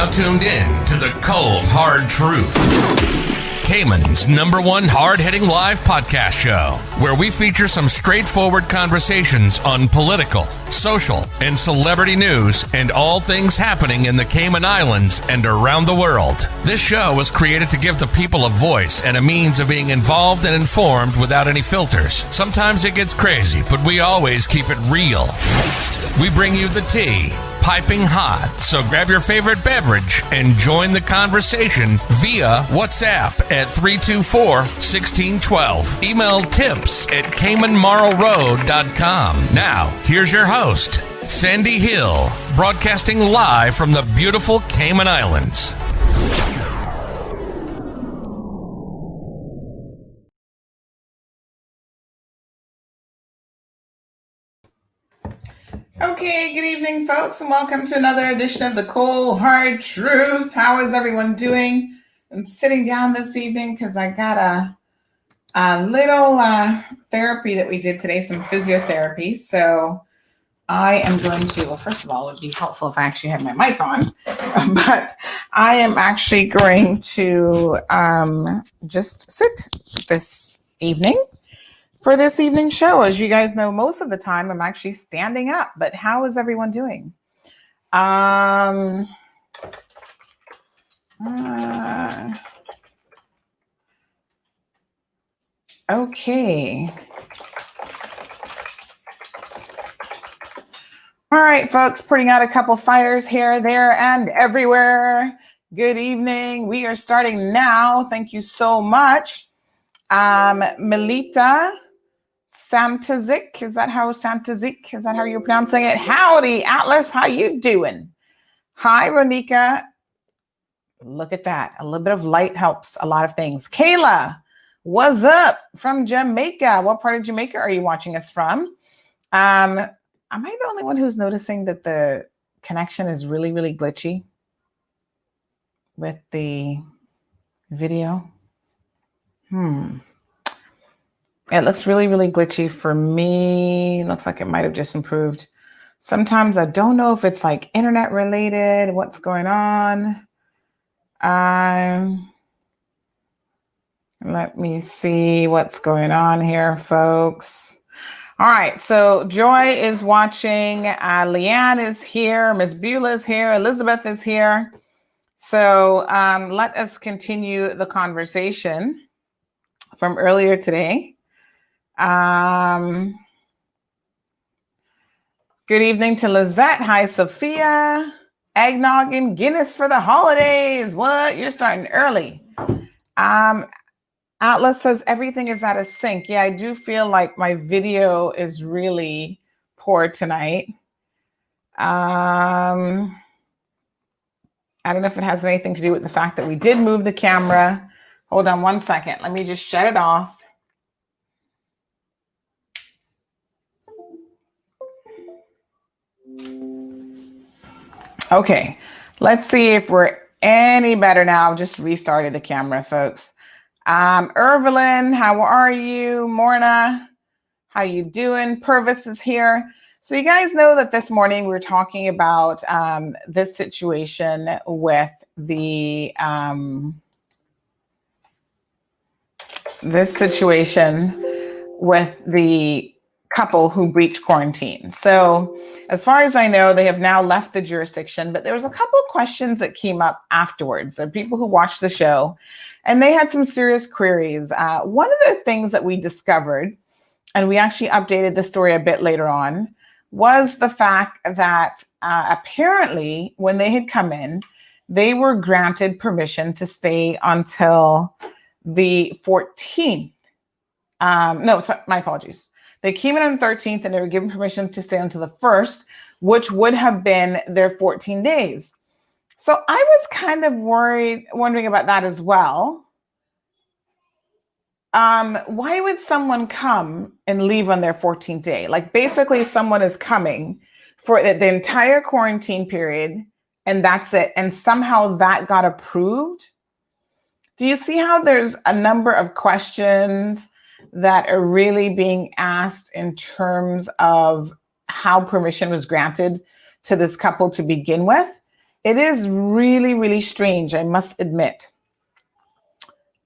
now tuned in to the Cold Hard Truth, Cayman's #1 hard-hitting live podcast show, where we feature some straightforward conversations on political, social, and celebrity news and all things happening in the Cayman Islands and around the world. This show was created to give the people a voice and a means of being involved and informed without any filters. Sometimes it gets crazy, but we always keep it real. We bring you the tea, piping hot, so grab your favorite beverage and join the conversation via WhatsApp at 324-1612. Email tips@caymanmarlroad.com. Now, here's your host, Sandy Hill, broadcasting live from the beautiful Cayman Islands. Okay, good evening, folks, and welcome to another edition of the Cold Hard Truth. How is everyone doing? I'm sitting down this evening because I got a little therapy that we did today, some physiotherapy. So I am going to, well, first of all, it would be helpful if I actually had my mic on, but I am actually going to just sit this evening for this evening's show. As you guys know, most of the time I'm actually standing up, but how is everyone doing? Okay. All right, folks, putting out a couple fires here, there, and everywhere. Good evening. We are starting now. Thank you so much. Melita Santazik, is that how you're pronouncing it? Howdy, Atlas, how you doing? Hi, Ronika. Look at that. A little bit of light helps a lot of things. Kayla, what's up from Jamaica? What part of Jamaica are you watching us from? Am I the only one who's noticing that the connection is really, really glitchy with the video? It looks really, really glitchy for me. Looks like it might have just improved. Sometimes I don't know if it's like internet related, what's going on. Let me see what's going on here, folks. All right, so Joy is watching. Leanne is here. Miss Beulah is here. Elizabeth is here. So let us continue the conversation from earlier today. Good evening to Lizette. Hi, Sophia. Eggnog and Guinness for the holidays. What? You're starting early. Atlas says everything is out of sync. Yeah, I do feel like my video is really poor tonight. I don't know if it has anything to do with the fact that we did move the camera. Hold on one second. Let me just shut it off. Okay, let's see if we're any better now. Just restarted the camera, folks. Irvelyn, how are you? Morna, how you doing? Purvis is here. So you guys know that this morning we're talking about this situation with the couple who breached quarantine. So as far as I know, they have now left the jurisdiction, but there was a couple of questions that came up afterwards. There are people who watched the show and they had some serious queries. One of the things that we discovered, and we actually updated the story a bit later on, was the fact that apparently when they had come in, they were granted permission to stay until the 14th. My apologies. They came in on the 13th and they were given permission to stay until the 1st, which would have been their 14 days. So I was kind of wondering about that as well. Why would someone come and leave on their 14th day? Like basically someone is coming for the entire quarantine period and that's it. And somehow that got approved. Do you see how there's a number of questions that are really being asked in terms of how permission was granted to this couple to begin with? It is really, really strange, I must admit.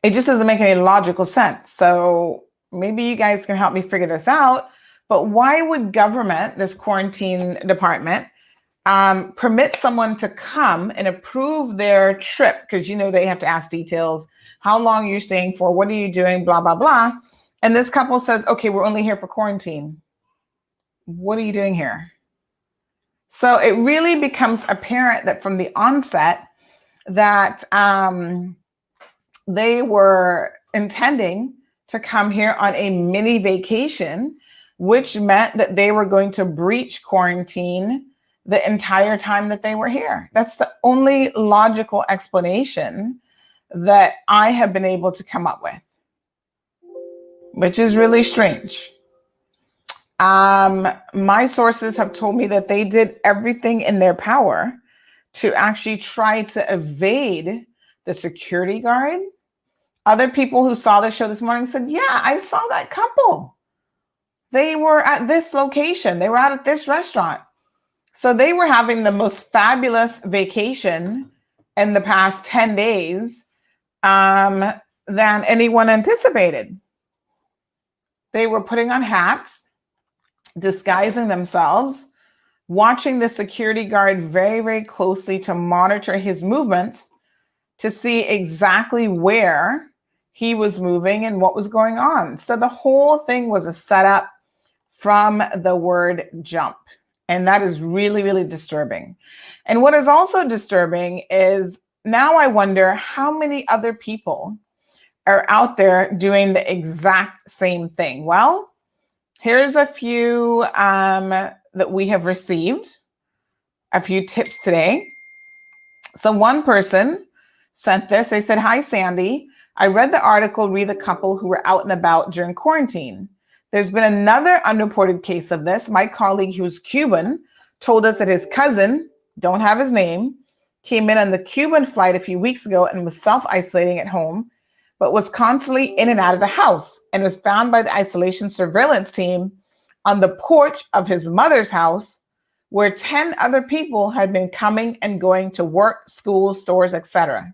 It just doesn't make any logical sense. So maybe you guys can help me figure this out. But why would government, this quarantine department, permit someone to come and approve their trip? Because, they have to ask details, how long you're staying for, what are you doing, blah, blah, blah. And this couple says, okay, we're only here for quarantine. What are you doing here? So it really becomes apparent that from the onset that they were intending to come here on a mini vacation, which meant that they were going to breach quarantine the entire time that they were here. That's the only logical explanation that I have been able to come up with, which is really strange. My sources have told me that they did everything in their power to actually try to evade the security guard. Other people who saw the show this morning said, yeah, I saw that couple. They were at this location. They were out at this restaurant. So they were having the most fabulous vacation in the past 10 days than anyone anticipated. They were putting on hats, disguising themselves, watching the security guard very, very closely to monitor his movements to see exactly where he was moving and what was going on. So the whole thing was a setup from the word jump. And that is really, really disturbing. And what is also disturbing is now I wonder how many other people are out there doing the exact same thing. Well, here's a few that we have received, a few tips today. So one person sent this. They said, hi, Sandy. I read the article, re the couple who were out and about during quarantine. There's been another unreported case of this. My colleague, who's Cuban, told us that his cousin, don't have his name, came in on the Cuban flight a few weeks ago and was self-isolating at home, but was constantly in and out of the house and was found by the isolation surveillance team on the porch of his mother's house, where 10 other people had been coming and going to work, school, stores, etc.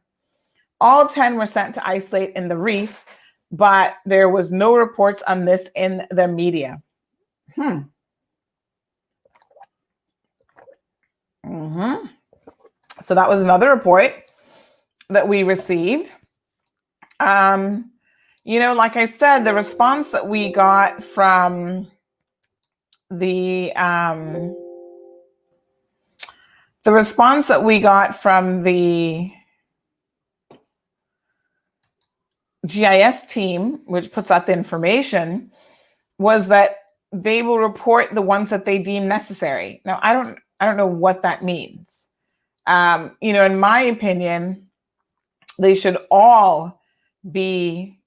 All 10 were sent to isolate in the Reef, but there was no reports on this in the media. So that was another report that we received. Like I said, the response that we got from the GIS team, which puts out the information, was that they will report the ones that they deem necessary. Now, I don't know what that means. In my opinion, they should all be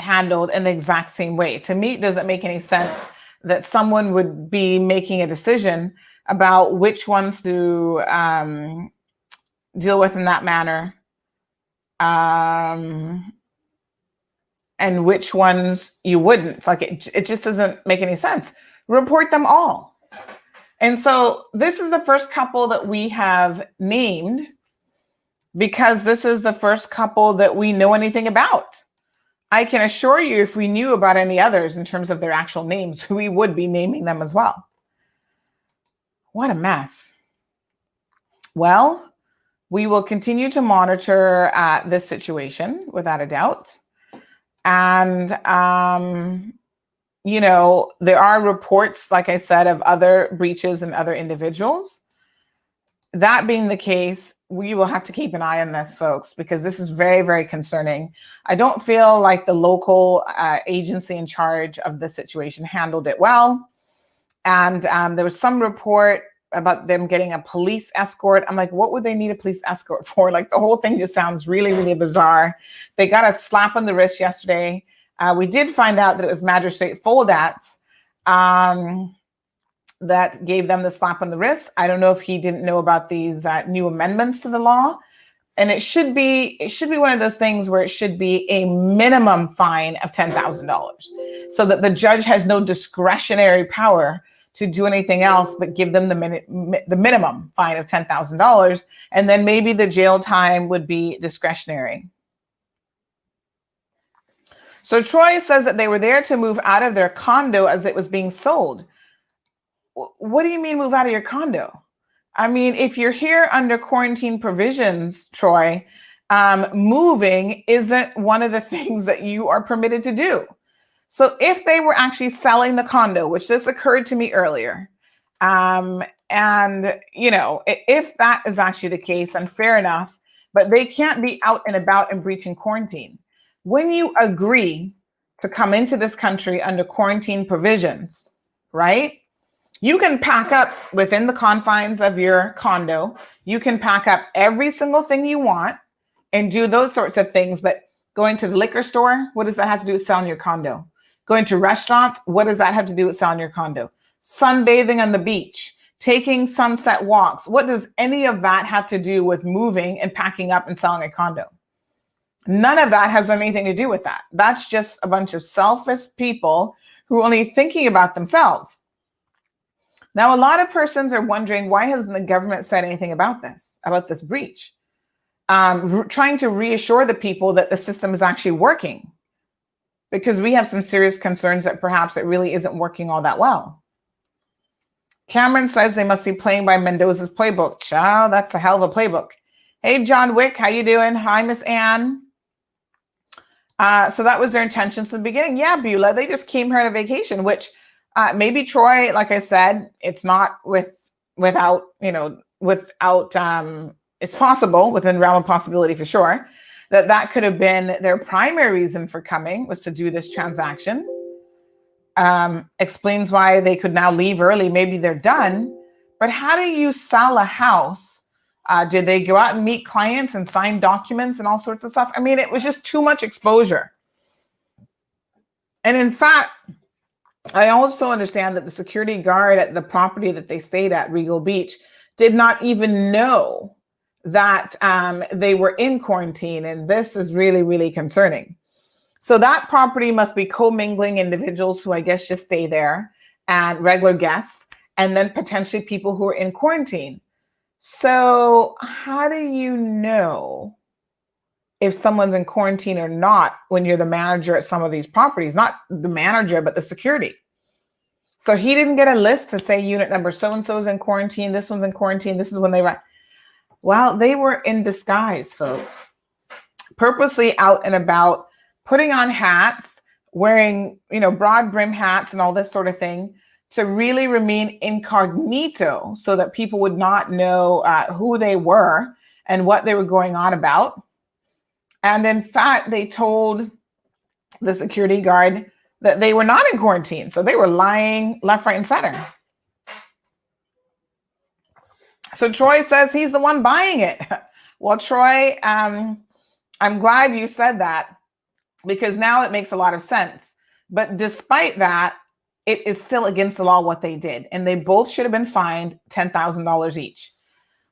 handled in the exact same way. To me, it doesn't make any sense that someone would be making a decision about which ones to deal with in that manner, and which ones you wouldn't. It's like it just doesn't make any sense. Report them all. And so this is the first couple that we have named because this is the first couple that we know anything about. I can assure you, if we knew about any others in terms of their actual names, we would be naming them as well. What a mess. Well, we will continue to monitor this situation without a doubt. And, there are reports, like I said, of other breaches and other individuals. That being the case, we will have to keep an eye on this, folks, because this is very, very concerning. I don't feel like the local agency in charge of the situation handled it well. And there was some report about them getting a police escort. I'm like, what would they need a police escort for? Like, the whole thing just sounds really, really bizarre. They got a slap on the wrist yesterday. We did find out that it was Magistrate Foldats that gave them the slap on the wrist. I don't know if he didn't know about these new amendments to the law. And it should be one of those things where it should be a minimum fine of $10,000 so that the judge has no discretionary power to do anything else but give them the minimum fine of $10,000, and then maybe the jail time would be discretionary. So Troy says that they were there to move out of their condo as it was being sold. What do you mean move out of your condo? I mean, if you're here under quarantine provisions, Troy, moving isn't one of the things that you are permitted to do. So if they were actually selling the condo, which this occurred to me earlier, and, you know, if that is actually the case, then fair enough, but they can't be out and about and breaching quarantine. When you agree to come into this country under quarantine provisions, right? You can pack up within the confines of your condo. You can pack up every single thing you want and do those sorts of things. But going to the liquor store, what does that have to do with selling your condo? Going to restaurants, what does that have to do with selling your condo? Sunbathing on the beach, taking sunset walks. What does any of that have to do with moving and packing up and selling a condo? None of that has anything to do with that. That's just a bunch of selfish people who are only thinking about themselves. Now, a lot of persons are wondering, why hasn't the government said anything about this breach? Trying to reassure the people that the system is actually working, because we have some serious concerns that perhaps it really isn't working all that well. Cameron says they must be playing by Mendoza's playbook. Child, that's a hell of a playbook. Hey, John Wick, how you doing? Hi, Miss Ann. So that was their intentions in the beginning. Yeah, Beulah, they just came here on a vacation, which maybe Troy, like I said, it's not without, it's possible, within realm of possibility for sure, that could have been their primary reason for coming, was to do this transaction. Explains why they could now leave early. Maybe they're done, but how do you sell a house? Did they go out and meet clients and sign documents and all sorts of stuff? I mean, it was just too much exposure. And in fact, I also understand that the security guard at the property that they stayed at, Regal Beach, did not even know that they were in quarantine. And this is really, really concerning. So that property must be commingling individuals who I guess just stay there, and regular guests, and then potentially people who are in quarantine. So how do you know if someone's in quarantine or not when you're the manager at some of these properties? Not the manager, but the security. So he didn't get a list to say unit number so-and-so is in quarantine, this one's in quarantine, this is when they were. Well, they were in disguise, folks. Purposely out and about, putting on hats, wearing, broad brim hats and all this sort of thing, to really remain incognito so that people would not know who they were and what they were going on about. And in fact, they told the security guard that they were not in quarantine. So they were lying left, right, and center. So Troy says he's the one buying it. Well, Troy, I'm glad you said that, because now it makes a lot of sense. But despite that, it is still against the law what they did. And they both should have been fined $10,000 each.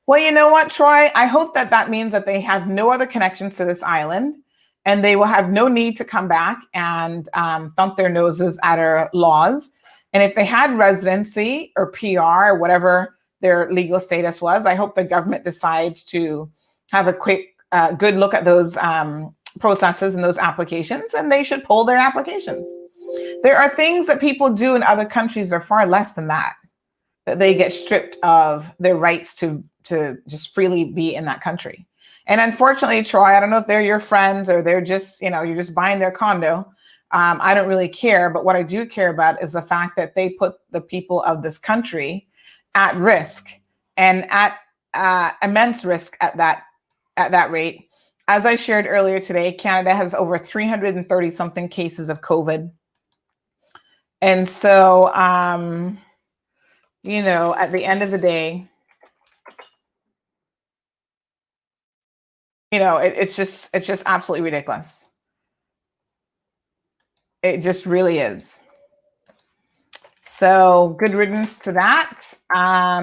Well, you know what, Troy? I hope that means that they have no other connections to this island, and they will have no need to come back and thump their noses at our laws. And if they had residency or PR or whatever their legal status was, I hope the government decides to have a quick, good look at those processes and those applications, and they should pull their applications. There are things that people do in other countries that are far less than that they get stripped of their rights to just freely be in that country. And unfortunately, Troy, I don't know if they're your friends or they're just, you're just buying their condo. I don't really care. But what I do care about is the fact that they put the people of this country at risk, and at immense risk at that rate. As I shared earlier today, Canada has over 330 something cases of COVID. And so, at the end of the day, it's just absolutely ridiculous. It just really is. So good riddance to that.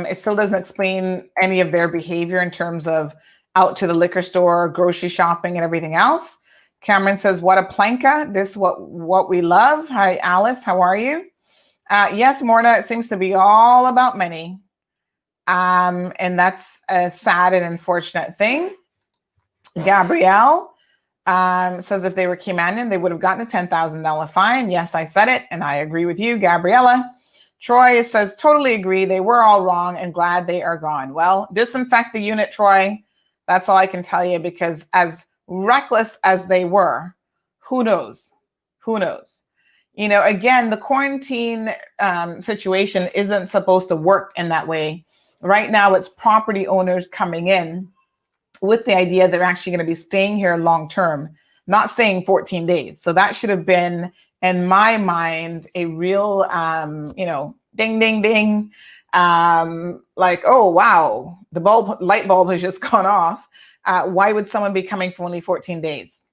It still doesn't explain any of their behavior in terms of out to the liquor store, grocery shopping, and everything else. Cameron says, what a planka. This is what we love. Hi, Alice. How are you? Yes, Morna, it seems to be all about money. And that's a sad and unfortunate thing. Gabrielle says if they were Caymanian, they would have gotten a $10,000 fine. Yes, I said it, and I agree with you, Gabriella. Troy says, totally agree. They were all wrong and glad they are gone. Well, disinfect the unit, Troy. That's all I can tell you, because as reckless as they were, who knows? Who knows? You know, again, the quarantine situation isn't supposed to work in that way. Right now, it's property owners coming in with the idea they're actually going to be staying here long term, not staying 14 days. So that should have been, in my mind, a real, ding, ding, ding. Like, oh, wow, the light bulb has just gone off. Why would someone be coming for only 14 days?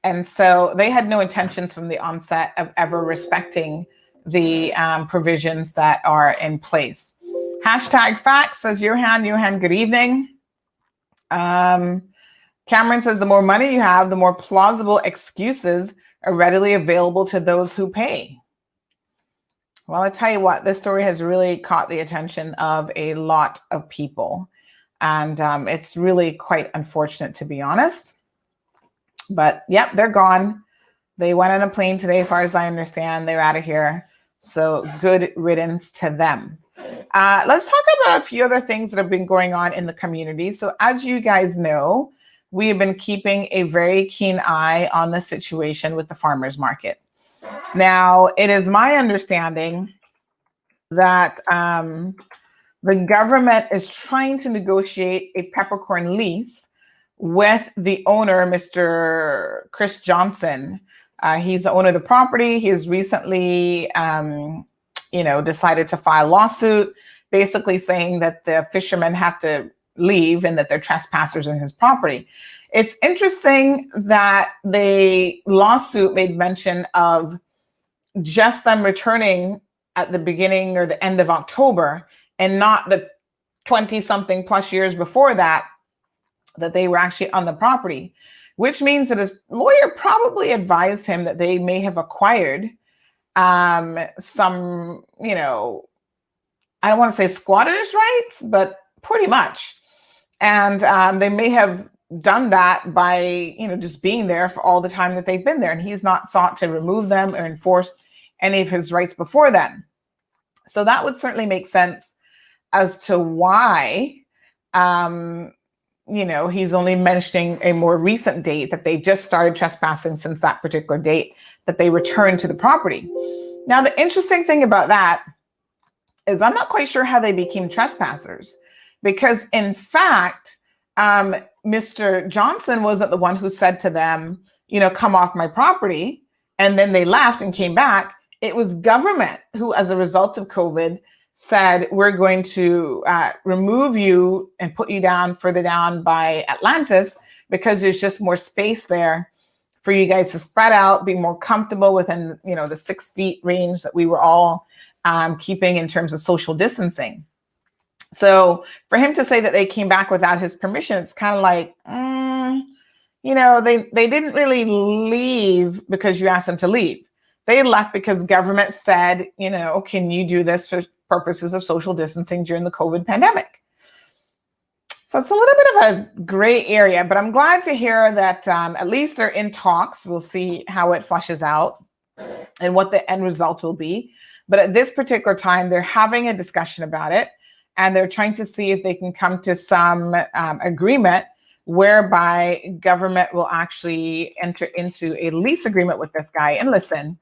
And so they had no intentions from the onset of ever respecting the provisions that are in place. Hashtag facts, says Johan. Johan, good evening. Cameron says the more money you have, the more plausible excuses are readily available to those who pay. Well, I tell you what, this story has really caught the attention of a lot of people. And it's really quite unfortunate, to be honest. But yep, they're gone. They went on a plane today, as far as I understand. They're out of here. So good riddance to them. Let's talk about a few other things that have been going on in the community. So as you guys know, we have been keeping a very keen eye on the situation with the farmers market. Now, it is my understanding that the government is trying to negotiate a peppercorn lease with the owner, Mr. Chris Johnson. He's the owner of the property. He has recently, decided to file a lawsuit, basically saying that the fishermen have to leave and that they're trespassers in his property. It's interesting that the lawsuit made mention of just them returning at the beginning or the end of October, and not the 20-something plus years before that they were actually on the property, which means that his lawyer probably advised him that they may have acquired some, I don't want to say squatters' rights, but pretty much. And they may have done that by, just being there for all the time that they've been there. And he's not sought to remove them or enforce any of his rights before then. So that would certainly make sense as to why, he's only mentioning a more recent date, that they just started trespassing since that particular date, that they returned to the property. Now, the interesting thing about that is I'm not quite sure how they became trespassers, because in fact, Mr. Johnson wasn't the one who said to them, come off my property, and then they left and came back. It was government who, as a result of COVID, said, we're going to remove you and put you down further down by Atlantis, because there's just more space there for you guys to spread out, be more comfortable within, the 6 feet range that we were all keeping in terms of social distancing. So for him to say that they came back without his permission, it's kind of like, they didn't really leave because you asked them to leave. They left because government said, can you do this for purposes of social distancing during the COVID pandemic? So it's a little bit of a gray area, but I'm glad to hear that at least they're in talks. We'll see how it flushes out and what the end result will be. But at this particular time, they're having a discussion about it, and they're trying to see if they can come to some agreement whereby government will actually enter into a lease agreement with this guy. And listen,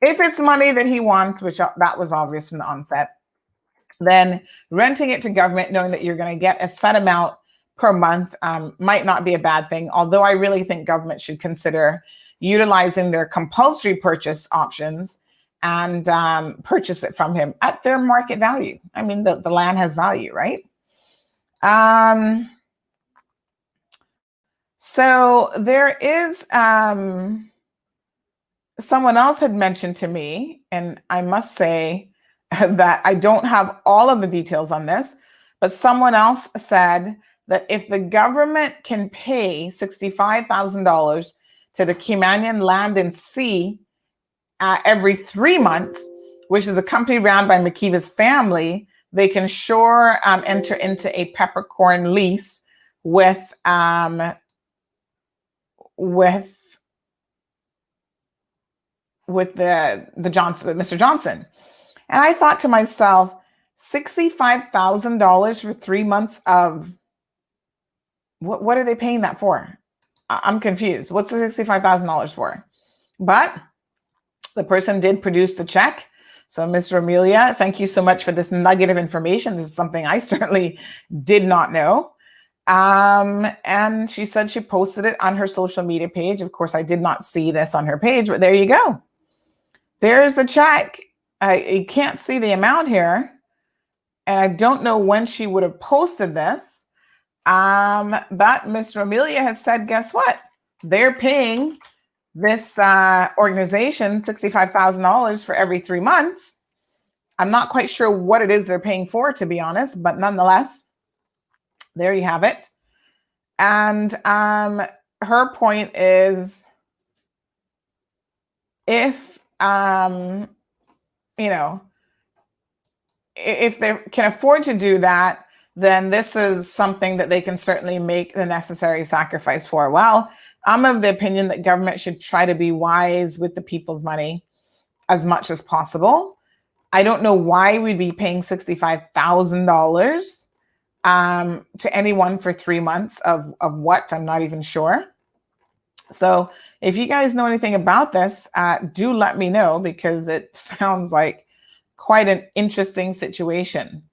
if it's money that he wants, which that was obvious from the onset, then renting it to government, knowing that you're going to get a set amount per month, might not be a bad thing. Although I really think government should consider utilizing their compulsory purchase options and purchase it from him at fair market value. I mean, the land has value, right? So there is someone else had mentioned to me, and I must say that I don't have all of the details on this, but someone else said that if the government can pay $65,000 to the Caymanian Land and Sea every 3 months, which is a company run by McKeever's family, they can sure enter into a peppercorn lease with Mr. Johnson. And I thought to myself, $65,000 for 3 months of what are they paying that for? I'm confused. What's the $65,000 for? But the person did produce the check. So, Mr. Amelia, thank you so much for this nugget of information. This is something I certainly did not know. And she said she posted it on her social media page. Of course, I did not see this on her page, but there you go. There's the check. You can't see the amount here. And I don't know when she would have posted this. But Mr. Amelia has said, guess what? They're paying this organization $65,000 for every 3 months. I'm not quite sure what it is they're paying for, to be honest, but nonetheless, there you have it. And her point is, if if they can afford to do that, then this is something that they can certainly make the necessary sacrifice for. Well, I'm of the opinion that government should try to be wise with the people's money as much as possible. I don't know why we'd be paying $65,000 to anyone for 3 months of what, I'm not even sure. So if you guys know anything about this, do let me know, because it sounds like quite an interesting situation.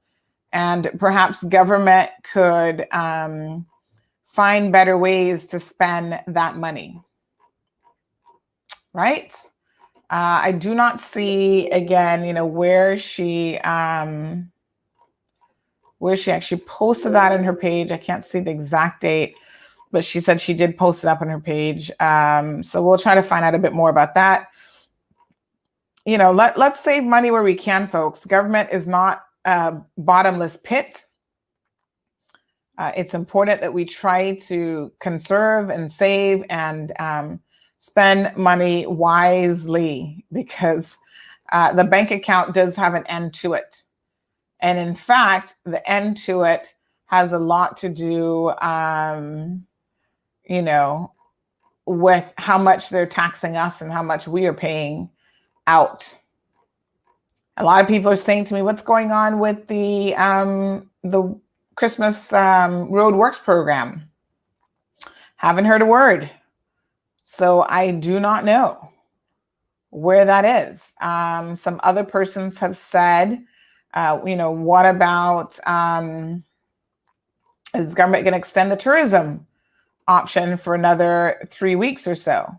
And perhaps government could find better ways to spend that money, right? I do not see, again, where she actually posted that in her page. I can't see the exact date, but she said she did post it up on her page. So we'll try to find out a bit more about that. Let's save money where we can, folks. Government is not a bottomless pit. It's important that we try to conserve and save and spend money wisely, because the bank account does have an end to it. And in fact, the end to it has a lot to do, with how much they're taxing us and how much we are paying out. A lot of people are saying to me, what's going on with the Christmas Road Works program? Haven't heard a word. So I do not know where that is. Some other persons have said, what about, is government going to extend the tourism option for another 3 weeks or so?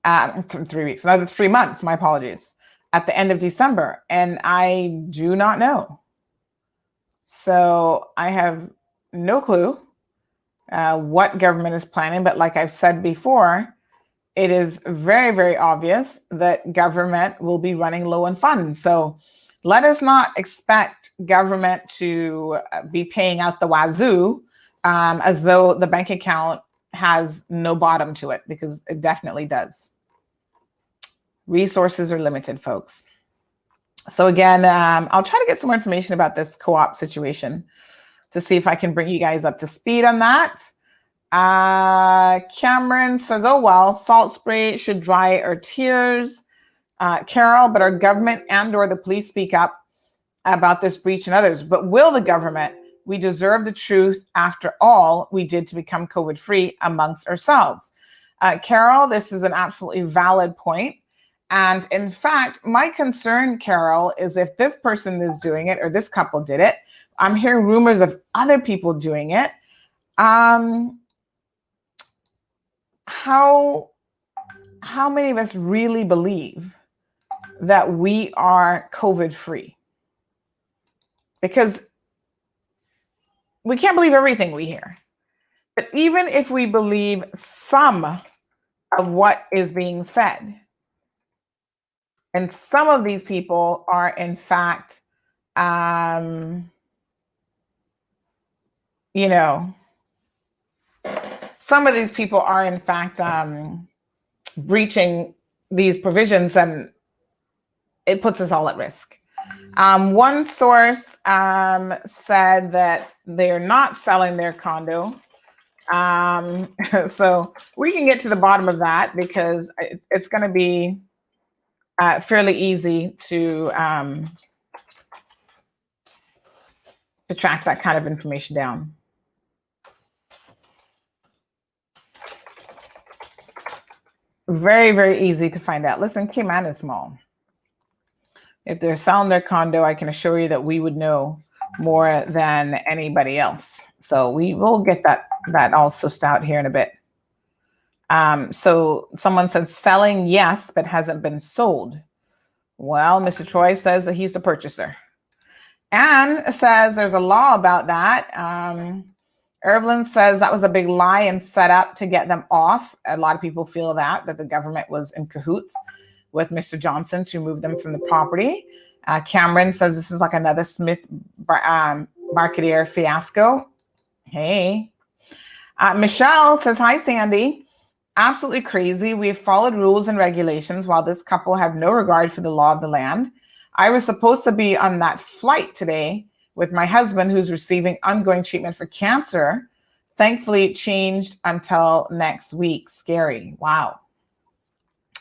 3 weeks, another 3 months, my apologies, at the end of December. And I do not know. So I have no clue what government is planning. But like I've said before, it is very, very obvious that government will be running low on funds. So let us not expect government to be paying out the wazoo as though the bank account has no bottom to it, because it definitely does. Resources are limited, folks. So again, I'll try to get some more information about this co-op situation to see if I can bring you guys up to speed on that. Cameron says, oh, well, salt spray should dry our tears. Carol, but our government and or the police speak up about this breach and others. But will the government? We deserve the truth after all we did to become COVID-free amongst ourselves. Carol, this is an absolutely valid point. And in fact, my concern, Carol, is if this person is doing it or this couple did it, I'm hearing rumors of other people doing it. How many of us really believe that we are COVID-free? Because we can't believe everything we hear. But even if we believe some of what is being said, and some of these people are in fact, some of these people are in fact breaching these provisions, and it puts us all at risk. One source said that they're not selling their condo. So we can get to the bottom of that because it's going to be fairly easy to track that kind of information down. Very, very easy to find out. Listen, Cayman is small. If they're selling their condo, I can assure you that we would know more than anybody else. So we will get that all sussed out here in a bit. So someone said selling, yes, but hasn't been sold. Well, Mr. Troy says that he's the purchaser. Anne says there's a law about that. Irvlin says that was a big lie and set up to get them off. A lot of people feel that the government was in cahoots with Mr. Johnson to move them from the property. Cameron says this is like another Smith Marketeer fiasco. Hey. Michelle says, hi, Sandy. Absolutely crazy. We've followed rules and regulations while this couple have no regard for the law of the land. I was supposed to be on that flight today with my husband who's receiving ongoing treatment for cancer. Thankfully, it changed until next week. Scary. Wow.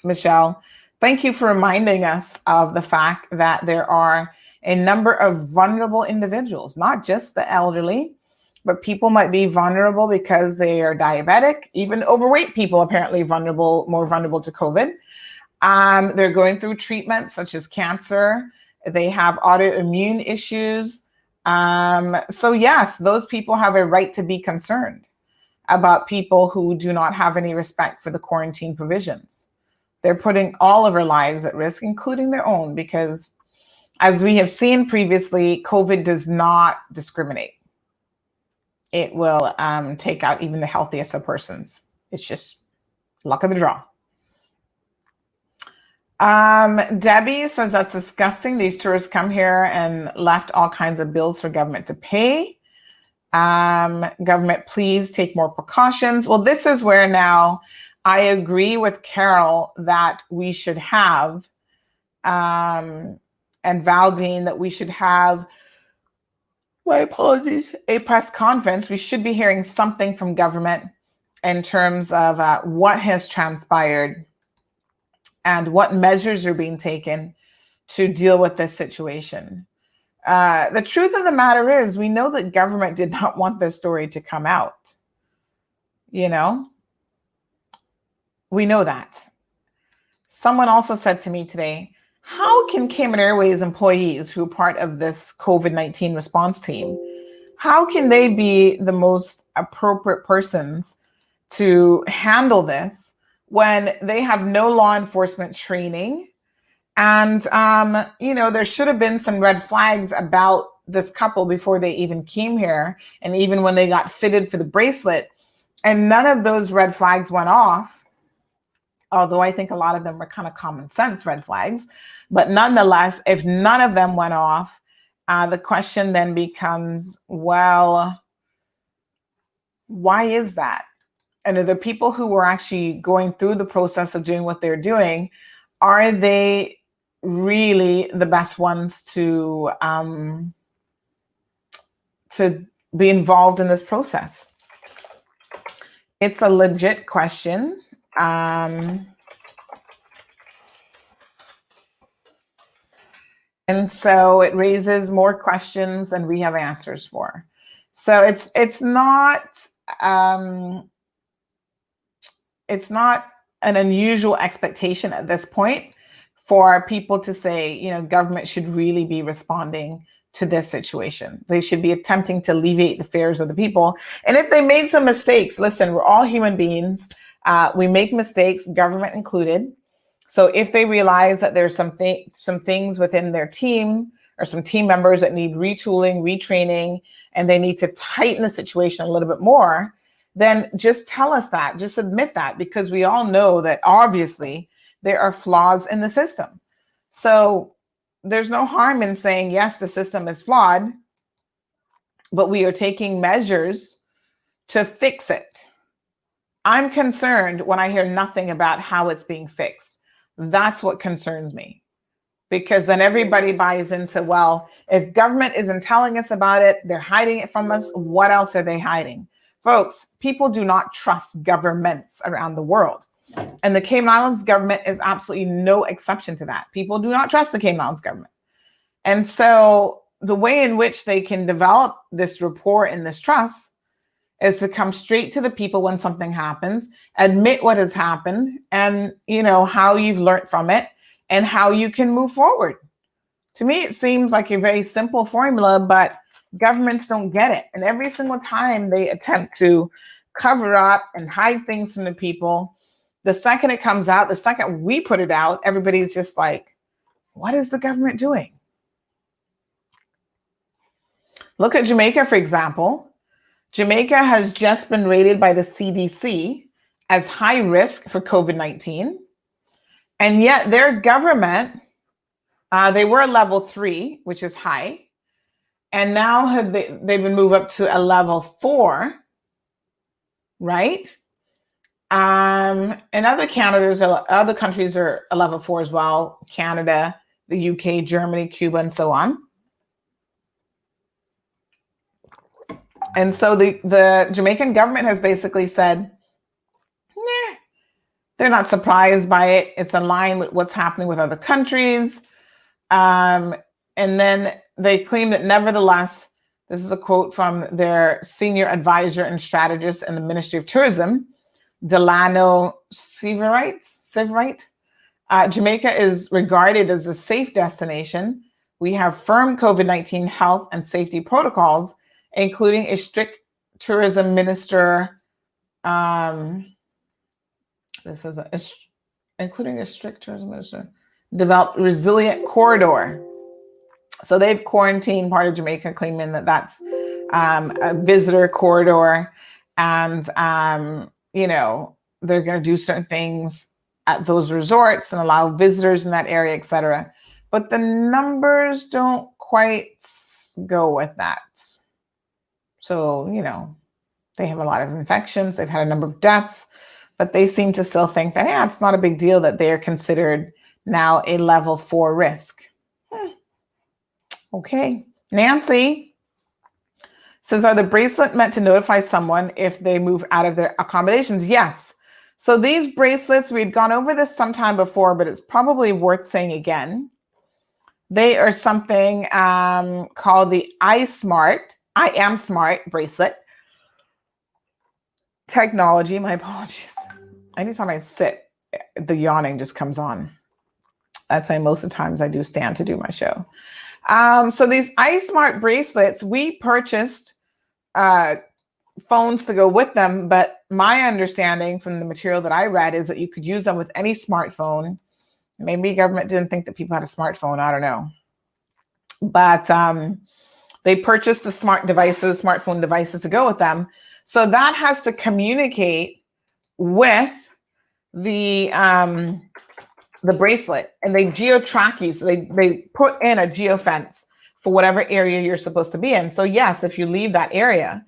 Michelle, thank you for reminding us of the fact that there are a number of vulnerable individuals, not just the elderly, but people might be vulnerable because they are diabetic. Even overweight people apparently more vulnerable to COVID. They're going through treatment such as cancer. They have autoimmune issues. So yes, those people have a right to be concerned about people who do not have any respect for the quarantine provisions. They're putting all of our lives at risk, including their own, because as we have seen previously, COVID does not discriminate. It will take out even the healthiest of persons. It's just luck of the draw. Debbie says that's disgusting. These tourists come here and left all kinds of bills for government to pay. Government, please take more precautions. Well, this is where now I agree with Carol that we should have, and Valdine, that we should have, my apologies, a press conference. We should be hearing something from government in terms of what has transpired and what measures are being taken to deal with this situation. The truth of the matter is, we know that government did not want this story to come out. You know, we know that. Someone also said to me today, how can Cayman Airways employees who are part of this COVID-19 response team, how can they be the most appropriate persons to handle this when they have no law enforcement training? And, you know, there should have been some red flags about this couple before they even came here, and even when they got fitted for the bracelet, and none of those red flags went off. Although I think a lot of them were kind of common sense red flags. But nonetheless, if none of them went off, the question then becomes, well, why is that? And are the people who were actually going through the process of doing what they're doing, are they really the best ones to be involved in this process? It's a legit question. And so it raises more questions than we have answers for. So it's not an unusual expectation at this point for people to say, you know, government should really be responding to this situation. They should be attempting to alleviate the fears of the people. And if they made some mistakes, listen, we're all human beings. We make mistakes, government included. So if they realize that there's some things within their team or some team members that need retooling, retraining, and they need to tighten the situation a little bit more, then just tell us that, just admit that, because we all know that obviously there are flaws in the system. So there's no harm in saying, yes, the system is flawed, but we are taking measures to fix it. I'm concerned when I hear nothing about how it's being fixed. That's what concerns me. because then everybody buys into, well, if government isn't telling us about it, they're hiding it from us. What else are they hiding? Folks, people do not trust governments around the world. And the Cayman Islands government is absolutely no exception to that. People do not trust the Cayman Islands government. And so the way in which they can develop this rapport and this trust is to come straight to the people when something happens, admit what has happened, and how you've learned from it and how you can move forward. To me, it seems like a very simple formula, but governments don't get it. And every single time they attempt to cover up and hide things from the people, the second it comes out, the second we put it out, everybody's just like, what is the government doing? Look at Jamaica, for example. Jamaica has just been rated by the CDC as high risk for COVID-19. And yet their government, they were level 3, which is high. And now they've been moved up to a level 4, right? And other countries are a level 4 as well. Canada, the UK, Germany, Cuba, and so on. And so the Jamaican government has basically said, they're not surprised by it. It's in line with what's happening with other countries. And then they claim that nevertheless, this is a quote from their senior advisor and strategist in the Ministry of Tourism, Delano Severite. Jamaica is regarded as a safe destination. We have firm COVID-19 health and safety protocols, including a strict tourism minister. Including a strict tourism minister, developed resilient corridor. So they've quarantined part of Jamaica, claiming that that's a visitor corridor, and they're going to do certain things at those resorts and allow visitors in that area, etc. But the numbers don't quite go with that. So they have a lot of infections. They've had a number of deaths, but they seem to still think that it's not a big deal that they are considered now a level 4 risk. Okay. Nancy says, are the bracelet meant to notify someone if they move out of their accommodations? Yes. So these bracelets, we'd gone over this sometime before, but it's probably worth saying again. They are something called the I Am Smart bracelet technology. My apologies. Anytime I sit, the yawning just comes on. That's why most of the times I do stand to do my show. So these iSmart bracelets, we purchased phones to go with them, but my understanding from the material that I read is that you could use them with any smartphone. Maybe government didn't think that people had a smartphone. I don't know. But they purchased the smartphone devices to go with them. So that has to communicate with the bracelet, and they geo-track you. So they put in a geofence for whatever area you're supposed to be in. So yes, if you leave that area,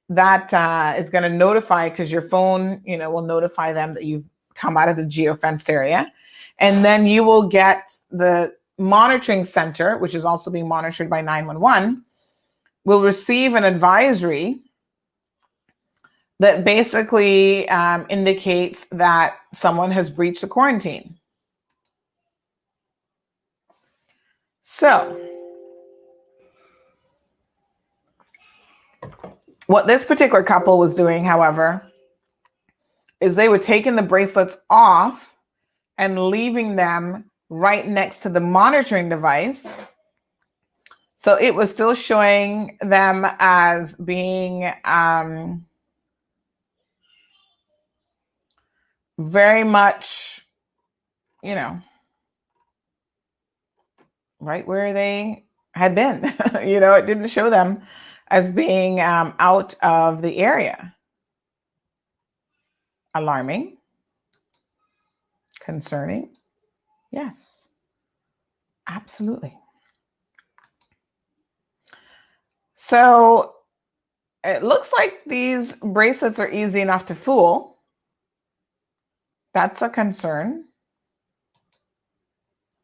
that is going to notify, because your phone, will notify them that you've come out of the geofenced area. And then you will get the monitoring center, which is also being monitored by 911, will receive an advisory that basically indicates that someone has breached the quarantine. So what this particular couple was doing, however, is they were taking the bracelets off and leaving them right next to the monitoring device. So it was still showing them as being very much, right where they had been. It didn't show them as being out of the area. Alarming. Concerning. Yes, absolutely. So it looks like these bracelets are easy enough to fool. That's a concern.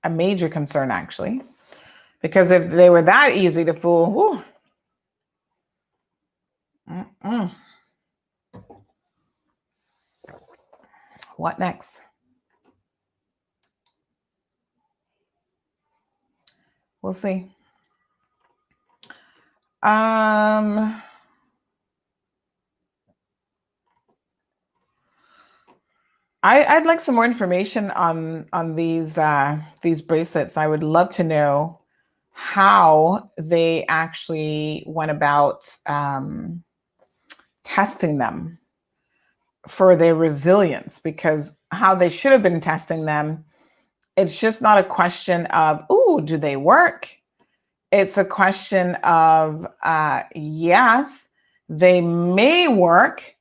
a major concern, actually, because if they were that easy to fool, whew, what next? We'll see. I'd like some more information on these bracelets. I would love to know how they actually went about testing them for their resilience, because how they should have been testing them, it's just not a question of, ooh, do they work? It's a question of, yes, they may work,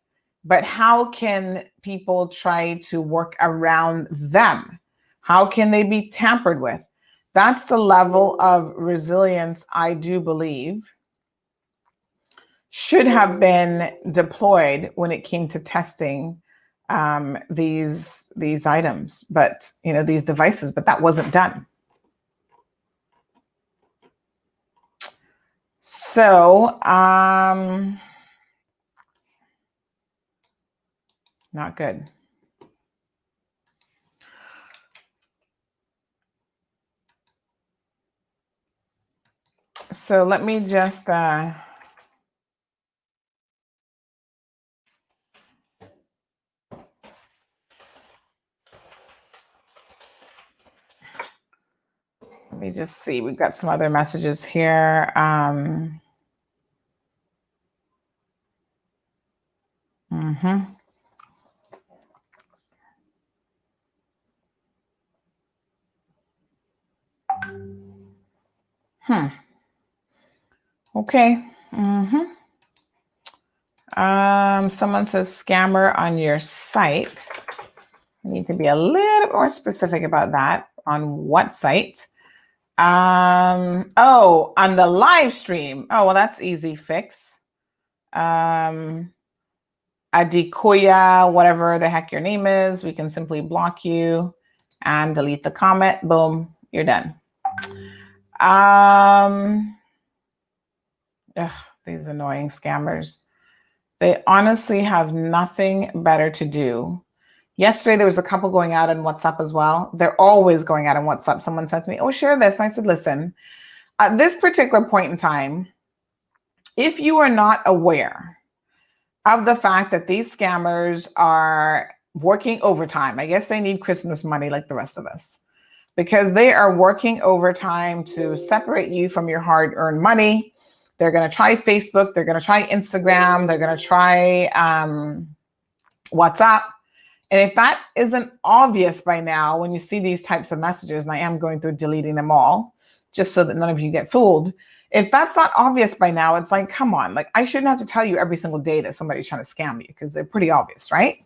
but how can people try to work around them? How can they be tampered with? That's the level of resilience I do believe should have been deployed when it came to testing these items, but these devices, but that wasn't done. So, not good. So let me just see. We've got some other messages here. Okay. Someone says scammer on your site. I need to be a little more specific about that. On what site? Oh, on the live stream. Oh, well, that's easy fix. Adikoya, whatever the heck your name is, we can simply block you and delete the comment. Boom, you're done. These annoying scammers. They honestly have nothing better to do. Yesterday, there was a couple going out on WhatsApp as well. They're always going out on WhatsApp. Someone said to me, oh, share this. And I said, listen, at this particular point in time, if you are not aware of the fact that these scammers are working overtime, I guess they need Christmas money like the rest of us, because they are working overtime to separate you from your hard-earned money. They're going to try Facebook. They're going to try Instagram. They're going to try WhatsApp. And if that isn't obvious by now, when you see these types of messages, and I am going through deleting them all, just so that none of you get fooled. If that's not obvious by now, it's like, come on, like I shouldn't have to tell you every single day that somebody's trying to scam you, because they're pretty obvious, right?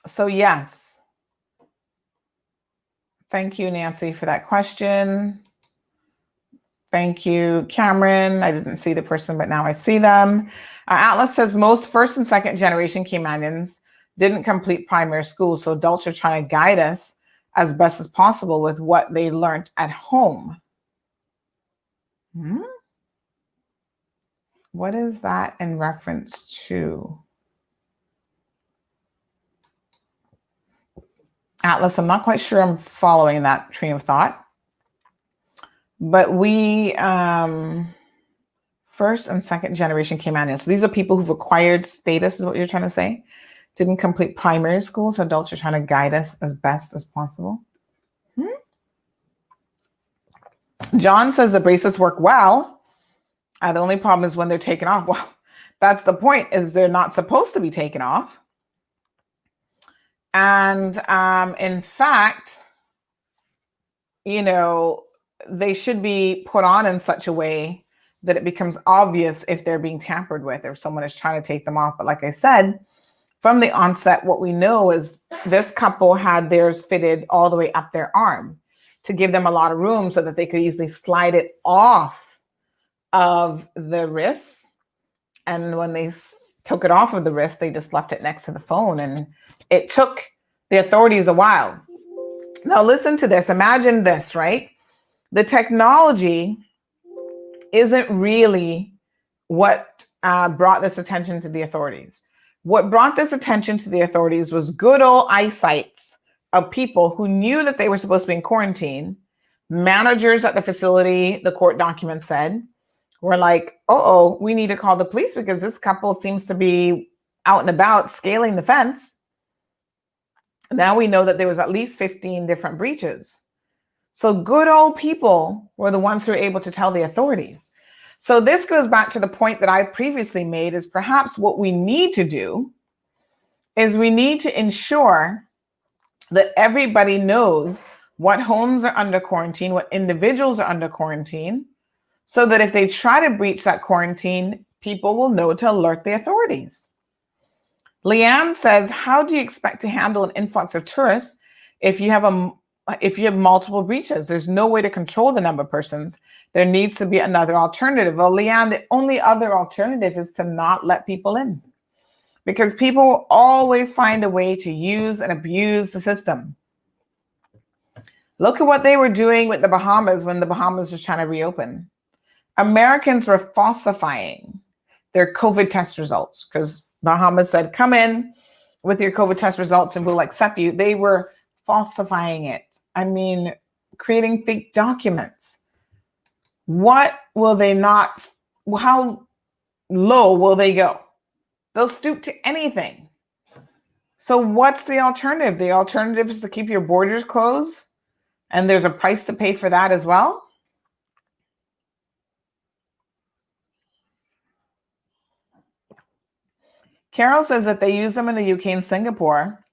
So yes. Thank you, Nancy, for that question. Thank you, Cameron. I didn't see the person, but now I see them. Atlas says most first and second generation Caymanians didn't complete primary school, so adults are trying to guide us as best as possible with what they learned at home. What is that in reference to? Atlas, I'm not quite sure I'm following that train of thought. But we, first and second generation Caymanians. So these are people who've acquired status, is what you're trying to say? Didn't complete primary school, so adults are trying to guide us as best as possible. John says the bracelets work well. The only problem is when they're taken off. Well, that's the point, is they're not supposed to be taken off. And in fact, they should be put on in such a way that it becomes obvious if they're being tampered with, or if someone is trying to take them off. But like I said, from the onset, what we know is this couple had theirs fitted all the way up their arm to give them a lot of room so that they could easily slide it off of the wrist. And when they took it off of the wrist, they just left it next to the phone. And it took The authorities are wild. Now listen to this. Imagine this, right? The technology isn't really what brought this attention to the authorities. What brought this attention to the authorities was good old eyesights of people who knew that they were supposed to be in quarantine. Managers at the facility, the court document said, were like, oh, we need to call the police because this couple seems to be out and about scaling the fence. Now we know that there was at least 15 different breaches. So good old people were the ones who were able to tell the authorities. So this goes back to the point that I previously made, is perhaps what we need to do is we need to ensure that everybody knows what homes are under quarantine, what individuals are under quarantine, so that if they try to breach that quarantine, people will know to alert the authorities. Leanne says, how do you expect to handle an influx of tourists if you have multiple breaches? There's no way to control the number of persons. There needs to be another alternative. Well, Leanne, the only other alternative is to not let people in, because people always find a way to use and abuse the system. Look at what they were doing with the Bahamas when the Bahamas was trying to reopen. Americans were falsifying their COVID test results because Bahamas said, come in with your COVID test results and we'll accept you. They were falsifying it. I mean, creating fake documents. What will they not, how low will they go? They'll stoop to anything. So what's the alternative? The alternative is to keep your borders closed, and there's a price to pay for that as well. Carol says that they use them in the UK and Singapore,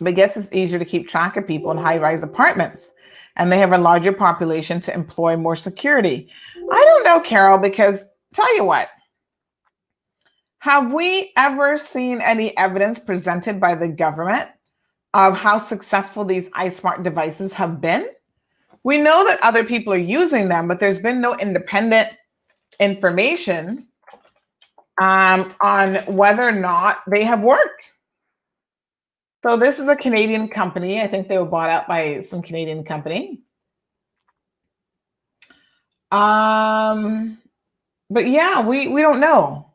but guess it's easier to keep track of people in high-rise apartments, and they have a larger population to employ more security. I don't know, Carol, because tell you what, have we ever seen any evidence presented by the government of how successful these iSmart devices have been? We know that other people are using them, but there's been no independent information on whether or not they have worked. So this is a Canadian company. I think they were bought out by some Canadian company. But yeah, we don't know.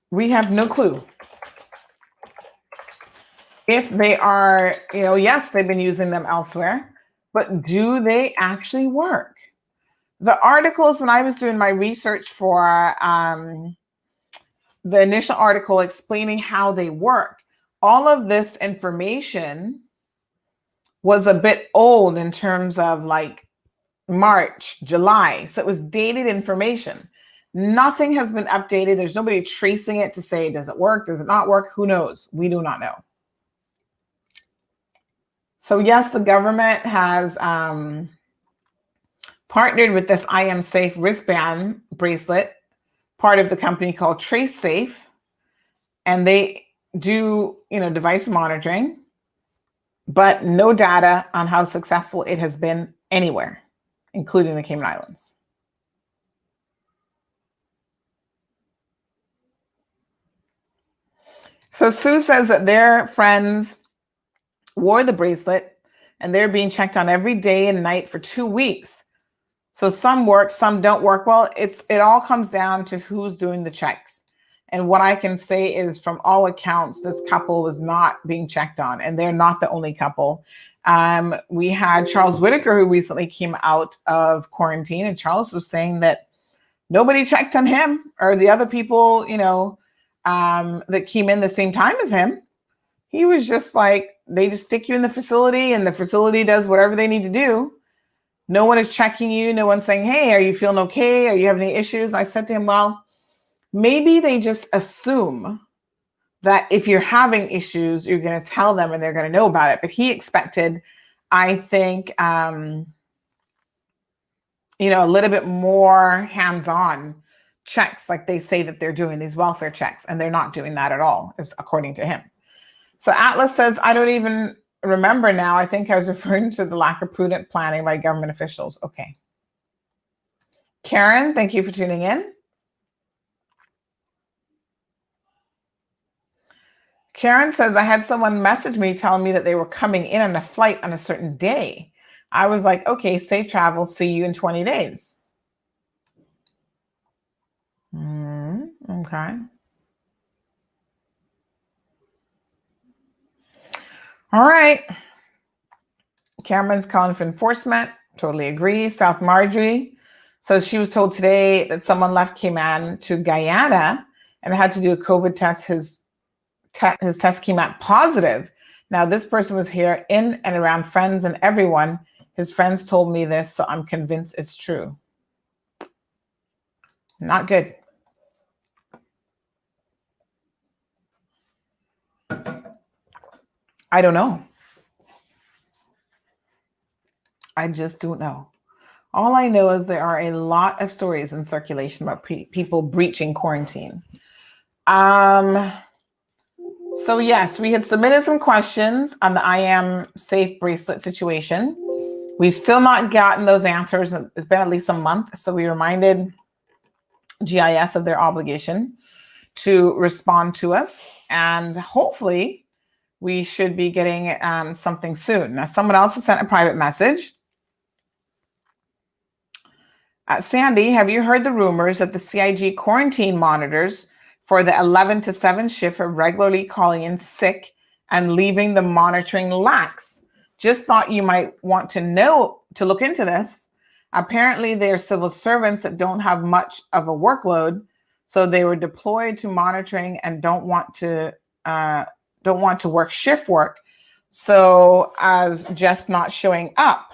We have no clue if they are, yes, they've been using them elsewhere, but do they actually work? The articles, when I was doing my research for the initial article explaining how they work, all of this information was a bit old in terms of like March, July. So it was dated information. Nothing has been updated. There's nobody tracing it to say, does it work? Does it not work? Who knows? We do not know. So yes, the government has partnered with this I Am Safe wristband bracelet, part of the company called TraceSafe, and they do, device monitoring, but no data on how successful it has been anywhere, including the Cayman Islands. So Sue says that their friends wore the bracelet and they're being checked on every day and night for 2 weeks. So some work, some don't work. Well, it all comes down to who's doing the checks. And what I can say is, from all accounts, this couple was not being checked on, and they're not the only couple. We had Charles Whitaker, who recently came out of quarantine, and Charles was saying that nobody checked on him or the other people, that came in the same time as him. He was just like, they just stick you in the facility and the facility does whatever they need to do. No one is checking you. No one's saying, hey, are you feeling okay? Are you having any issues? And I said to him, well, maybe they just assume that if you're having issues, you're going to tell them and they're going to know about it. But he expected, I think, a little bit more hands-on checks, like they say that they're doing these welfare checks, and they're not doing that at all, is according to him. So Atlas says, I don't even remember now. I think I was referring to the lack of prudent planning by government officials. Okay. Karen, thank you for tuning in. Karen says, I had someone message me telling me that they were coming in on a flight on a certain day. I was like, okay, safe travel. See you in 20 days. Okay. All right. Cameron's calling for enforcement. Totally agree. South Marjorie says she was told today that someone left Cayman to Guyana and had to do a COVID test. His test came out positive. Now, this person was here in and around friends and everyone. His friends told me this, so I'm convinced it's true. Not good. I don't know. I just don't know. All I know is there are a lot of stories in circulation about people breaching quarantine. So yes, we had submitted some questions on the I Am Safe bracelet situation. We've still not gotten those answers. It's been at least a month. So we reminded GIS of their obligation to respond to us. And hopefully we should be getting something soon. Now, someone else has sent a private message. Sandy, have you heard the rumors that the CIG quarantine monitors for the 11 to 7 shift are regularly calling in sick and leaving the monitoring lax? Just thought you might want to look into this. Apparently, they're civil servants that don't have much of a workload, so they were deployed to monitoring and don't want to work shift work, so as just not showing up.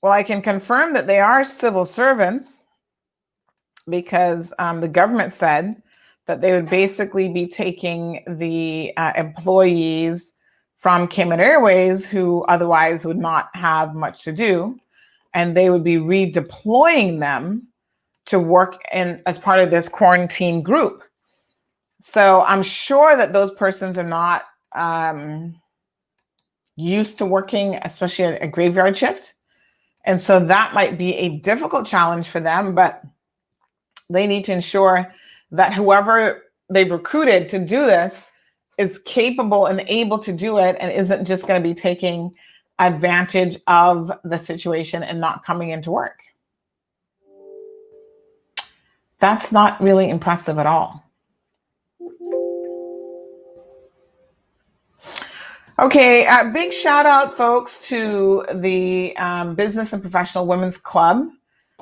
Well, I can confirm that they are civil servants because the government said that they would basically be taking the employees from Cayman Airways who otherwise would not have much to do, and they would be redeploying them to work in as part of this quarantine group. So I'm sure that those persons are not used to working, especially at a graveyard shift. And so that might be a difficult challenge for them, but they need to ensure that whoever they've recruited to do this is capable and able to do it and isn't just going to be taking advantage of the situation and not coming into work. That's not really impressive at all. Okay, big shout out, folks, to the Business and Professional Women's Club.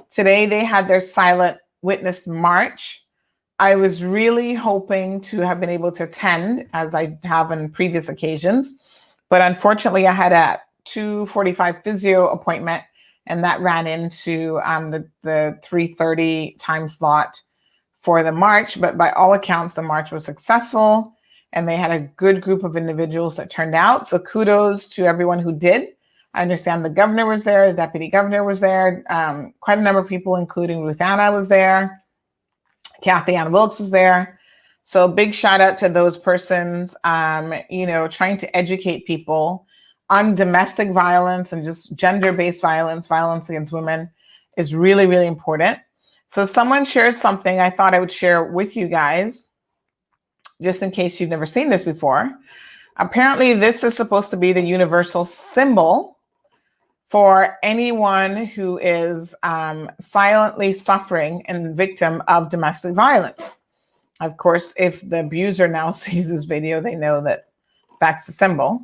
Today they had their silent witness march. I was really hoping to have been able to attend, as I have on previous occasions, but unfortunately I had a 2:45 physio appointment, and that ran into the 3:30 time slot for the march. But by all accounts, the march was successful, and they had a good group of individuals that turned out. So kudos to everyone who did. I understand the governor was there, the deputy governor was there, quite a number of people, including Ruth Anna was there, Kathy Ann Wilkes was there. So big shout out to those persons, trying to educate people on domestic violence and just gender-based violence, violence against women is really, really important. So someone shared something I thought I would share with you guys, just in case you've never seen this before. Apparently, this is supposed to be the universal symbol for anyone who is silently suffering and victim of domestic violence. Of course, if the abuser now sees this video, they know that that's the symbol.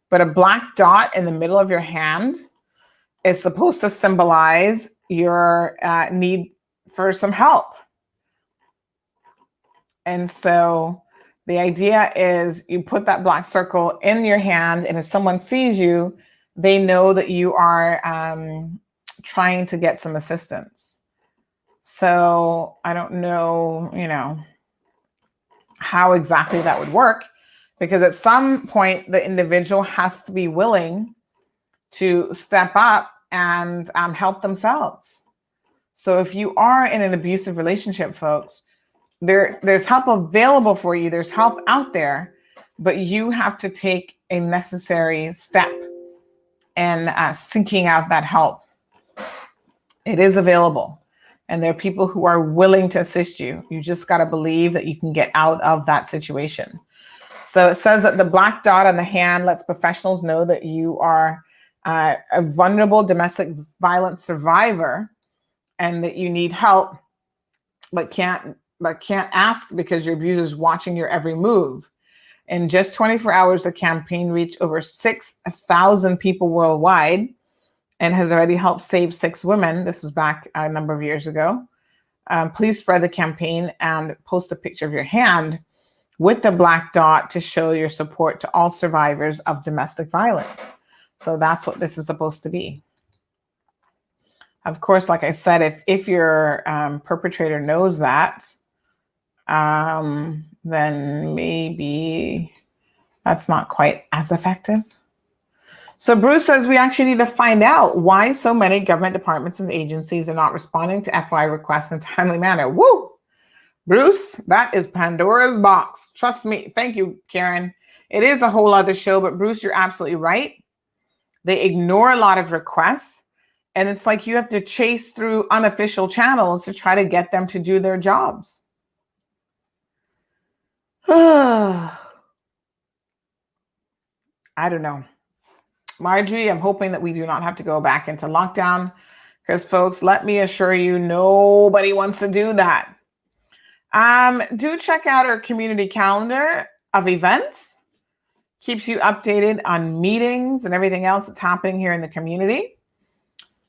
But a black dot in the middle of your hand is supposed to symbolize your need for some help. And so the idea is you put that black circle in your hand, and if someone sees you, they know that you are trying to get some assistance. So I don't know, how exactly that would work, because at some point the individual has to be willing to step up and help themselves. So if you are in an abusive relationship, folks, there's help available for you. There's help out there, but you have to take a necessary step in seeking out that help. It is available. And there are people who are willing to assist you. You just got to believe that you can get out of that situation. So it says that the black dot on the hand lets professionals know that you are a vulnerable domestic violence survivor and that you need help, but can't ask because your abuser is watching your every move. In just 24 hours, the campaign reached over 6,000 people worldwide and has already helped save 6 women. This was back a number of years ago. Please spread the campaign and post a picture of your hand with the black dot to show your support to all survivors of domestic violence. So that's what this is supposed to be. Of course, like I said, if your perpetrator knows that, then maybe that's not quite as effective. So Bruce says we actually need to find out why so many government departments and agencies are not responding to FYI requests in a timely manner. Woo! Bruce, that is Pandora's box. Trust me. Thank you, Karen. It is a whole other show, but Bruce, you're absolutely right. They ignore a lot of requests, and it's like you have to chase through unofficial channels to try to get them to do their jobs. I don't know. Marjorie, I'm hoping that we do not have to go back into lockdown because, folks, let me assure you, nobody wants to do that. Do check out our community calendar of events. Keeps you updated on meetings and everything else that's happening here in the community.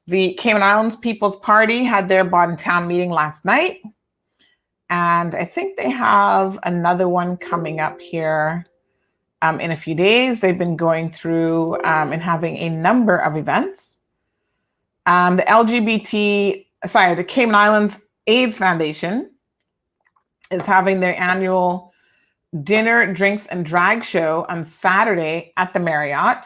The Cayman Islands People's Party had their Bodden Town meeting last night. And I think they have another one coming up here in a few days. They've been going through and having a number of events. The Cayman Islands AIDS Foundation is having their annual dinner, drinks, and drag show on Saturday at the Marriott.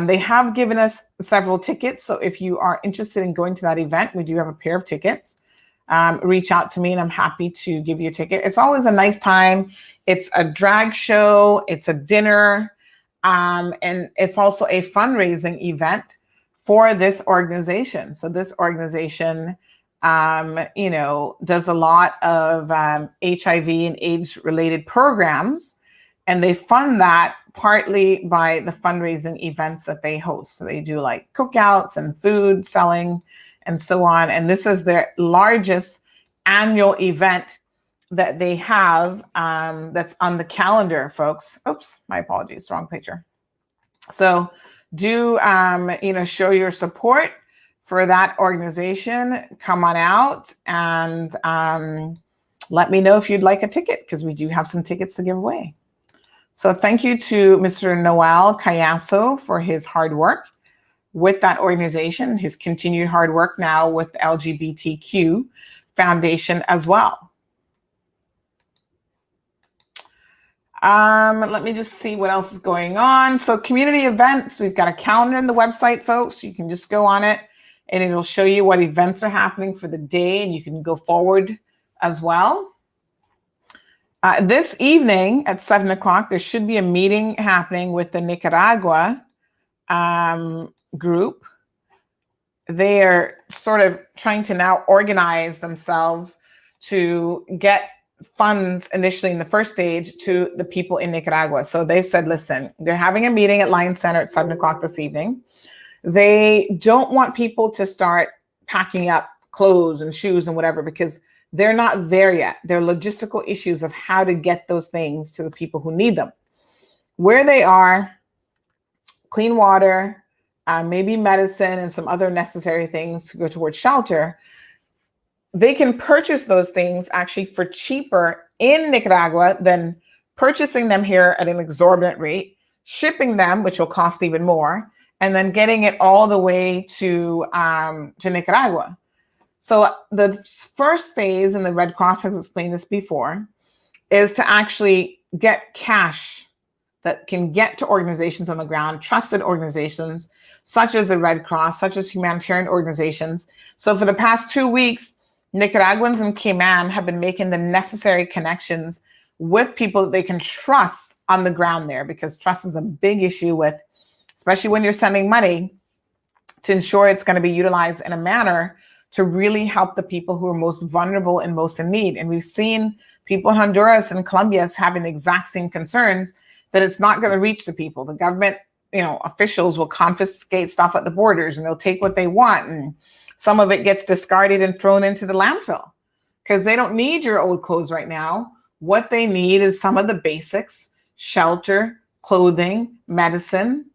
They have given us several tickets. So if you are interested in going to that event, we do have a pair of tickets. Reach out to me and I'm happy to give you a ticket. It's always a nice time. It's a drag show, it's a dinner, and it's also a fundraising event for this organization. So this organization, does a lot of HIV and AIDS related programs, and they fund that partly by the fundraising events that they host. So they do like cookouts and food selling and so on. And this is their largest annual event that they have that's on the calendar, folks. Oops, my apologies, wrong picture. So do, show your support for that organization. Come on out and let me know if you'd like a ticket because we do have some tickets to give away. So thank you to Mr. Noel Cayasso for his hard work with that organization, his continued hard work now with the LGBTQ Foundation as well. Let me just see what else is going on. So community events, we've got a calendar on the website, folks. You can just go on it and it'll show you what events are happening for the day and you can go forward as well. This evening at 7 o'clock, there should be a meeting happening with the Nicaragua group. They are sort of trying to now organize themselves to get funds initially in the first stage to the people in Nicaragua. So they've said, listen, they're having a meeting at Lion Center at 7 o'clock this evening. They don't want people to start packing up clothes and shoes and whatever because they're not there yet. There are logistical issues of how to get those things to the people who need them. Where they are, clean water, maybe medicine and some other necessary things to go towards shelter. They can purchase those things actually for cheaper in Nicaragua than purchasing them here at an exorbitant rate, shipping them, which will cost even more, and then getting it all the way to Nicaragua. So the first phase, and the Red Cross has explained this before, is to actually get cash that can get to organizations on the ground, trusted organizations, such as the Red Cross, such as humanitarian organizations. So for the past 2 weeks, Nicaraguans in Cayman have been making the necessary connections with people that they can trust on the ground there, because trust is a big issue with, especially when you're sending money, to ensure it's going to be utilized in a manner to really help the people who are most vulnerable and most in need. And we've seen people in Honduras and Colombia having the exact same concerns, that it's not going to reach the people. The government, officials will confiscate stuff at the borders, and they'll take what they want. And some of it gets discarded and thrown into the landfill because they don't need your old clothes right now. What they need is some of the basics: shelter, clothing, medicine,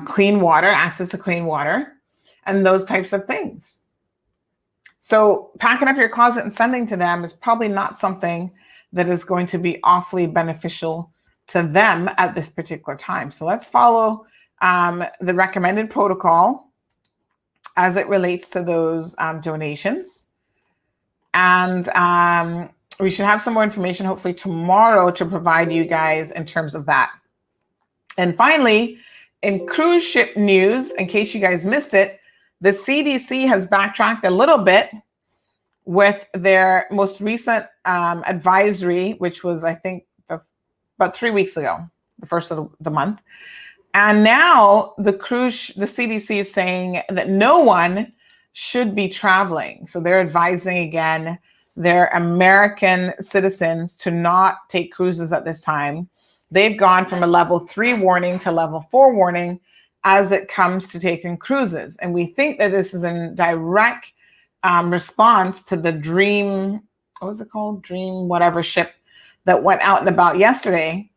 clean water, access to clean water, and those types of things. So packing up your closet and sending to them is probably not something that is going to be awfully beneficial to them at this particular time. So let's follow the recommended protocol as it relates to those donations. And we should have some more information hopefully tomorrow to provide you guys in terms of that. And finally, in cruise ship news, in case you guys missed it, the CDC has backtracked a little bit with their most recent advisory, which was, I think, about 3 weeks ago, the first of the month. And now the CDC is saying that no one should be traveling. So they're advising again their American citizens to not take cruises at this time. They've gone from a level 3 warning to level 4 warning as it comes to taking cruises. And we think that this is in direct response to the Dream, what was it called? Dream whatever ship that went out and about yesterday,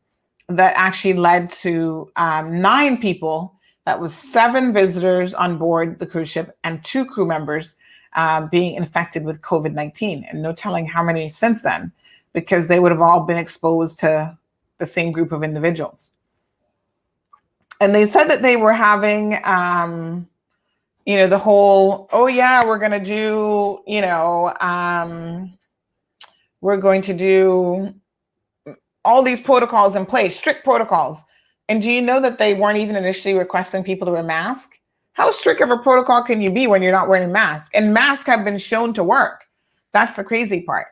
that actually led to 9 people. That was 7 visitors on board the cruise ship and 2 crew members being infected with COVID-19. And no telling how many since then, because they would have all been exposed to the same group of individuals. And they said that they were having, the whole, oh yeah, we're going to do, we're going to do all these protocols in place, strict protocols. And do you know that they weren't even initially requesting people to wear masks? How strict of a protocol can you be when you're not wearing a mask? And masks have been shown to work. That's the crazy part.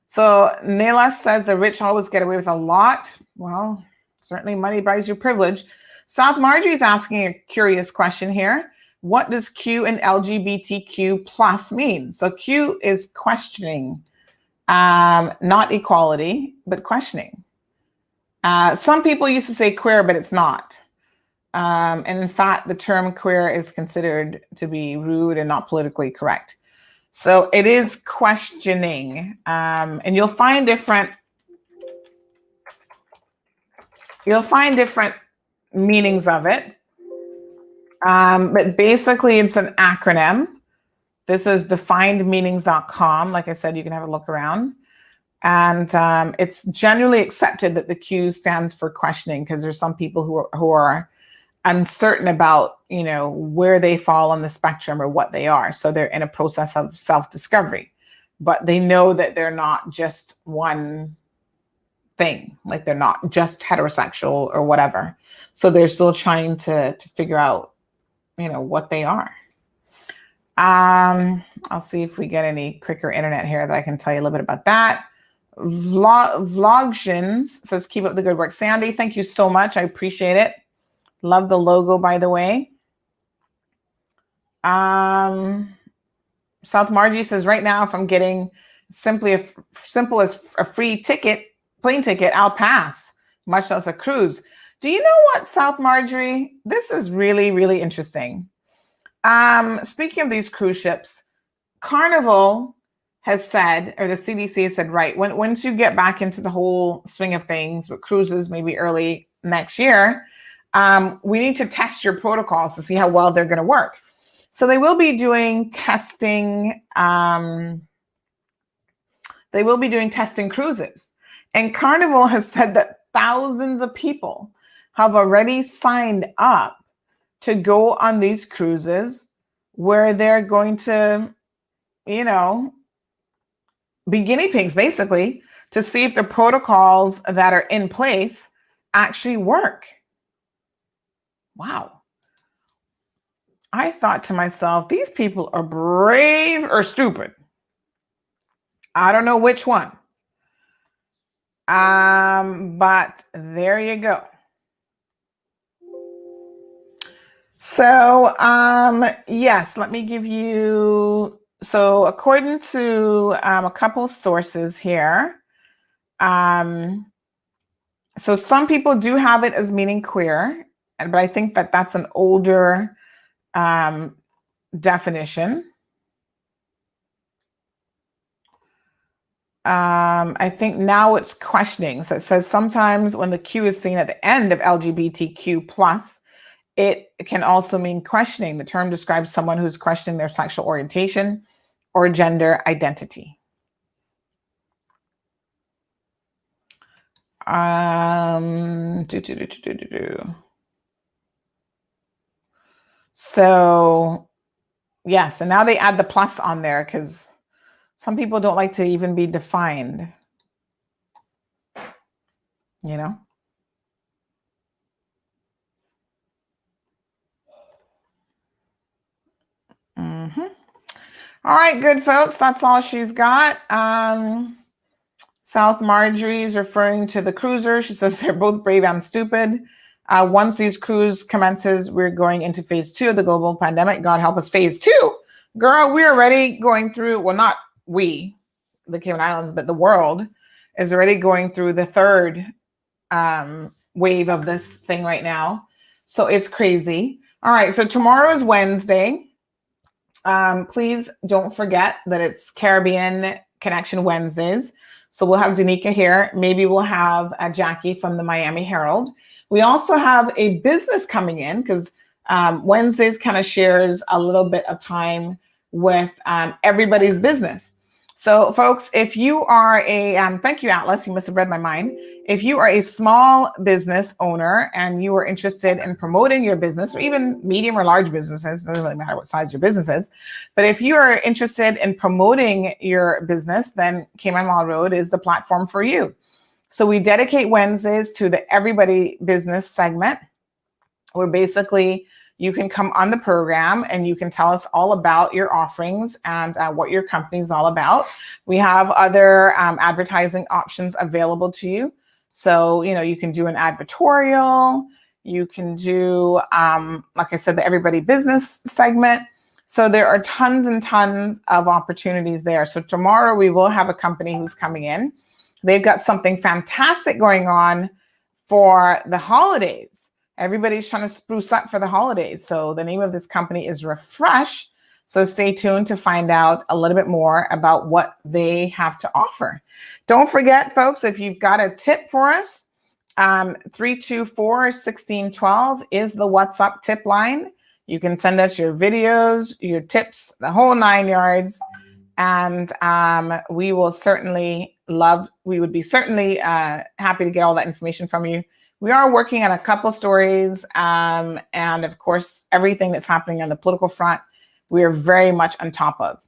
So Neela says the rich always get away with a lot. Well, certainly money buys you privilege. South Marjorie is asking a curious question here. What does Q and LGBTQ plus mean? So Q is questioning, not equality, but questioning. Some people used to say queer, but it's not. And in fact, the term queer is considered to be rude and not politically correct. So it is questioning, and you'll find different meanings of it. But basically it's an acronym. This is definedmeanings.com. Like I said, you can have a look around. And it's generally accepted that the Q stands for questioning, because there's some people who are uncertain about, where they fall on the spectrum or what they are. So they're in a process of self-discovery, but they know that they're not just one thing, like they're not just heterosexual or whatever. So they're still trying to figure out, what they are. I'll see if we get any quicker internet here that I can tell you a little bit about that. Vlogshins says, keep up the good work. Sandy, thank you so much. I appreciate it. Love the logo, by the way. South Margie says, right now, if I'm getting simple as a free plane ticket, I'll pass, much less a cruise. Do you know what, South Marjorie? This is really, really interesting. Speaking of these cruise ships, Carnival has said, or the CDC has said, right, once you get back into the whole swing of things with cruises, maybe early next year, we need to test your protocols to see how well they're going to work. So they will be doing testing. They will be doing testing cruises. And Carnival has said that thousands of people have already signed up to go on these cruises where they're going to, be guinea pigs, basically, to see if the protocols that are in place actually work. Wow. I thought to myself, these people are brave or stupid. I don't know which one. But there you go. So, yes, let me give you, so according to a couple sources here, so some people do have it as meaning queer, but I think that that's an older definition. I think now it's questioning. So it says sometimes when the Q is seen at the end of LGBTQ plus, it can also mean questioning. The term describes someone who's questioning their sexual orientation or gender identity. So, yes, and now they add the plus on there because some people don't like to even be defined, you know? All right, good folks, that's all she's got. South Marjorie is referring to the cruiser. She says they're both brave and stupid. Once these cruise commences, we're going into phase 2 of the global pandemic. God help us, phase 2. Girl, we're already going through, well, not we, the Cayman Islands, but the world is already going through the third wave of this thing right now. So it's crazy. All right, so tomorrow is Wednesday. Please don't forget that it's Caribbean Connection Wednesdays. So we'll have Danica here. Maybe we'll have Jackie from the Miami Herald. We also have a business coming in because Wednesdays kind of shares a little bit of time with everybody's business. So folks, if you are a, thank you, Atlas, you must have read my mind. If you are a small business owner and you are interested in promoting your business, or even medium or large businesses, doesn't really matter what size your business is, but if you are interested in promoting your business, then Cayman Mall Road is the platform for you. So we dedicate Wednesdays to the Everybody Business segment, where basically you can come on the program and you can tell us all about your offerings and what your company is all about. We have other advertising options available to you. So, you know, you can do an advertorial, you can do, like I said, the Everybody Business segment. So there are tons and tons of opportunities there. So tomorrow we will have a company who's coming in. They've got something fantastic going on for the holidays. Everybody's trying to spruce up for the holidays. So the name of this company is Refresh. So stay tuned to find out a little bit more about what they have to offer. Don't forget, folks, if you've got a tip for us, 324-1612 is the WhatsApp tip line. You can send us your videos, your tips, the whole 9 yards. And we will certainly we would be certainly happy to get all that information from you. We are working on a couple stories and of course, everything that's happening on the political front, we are very much on top of.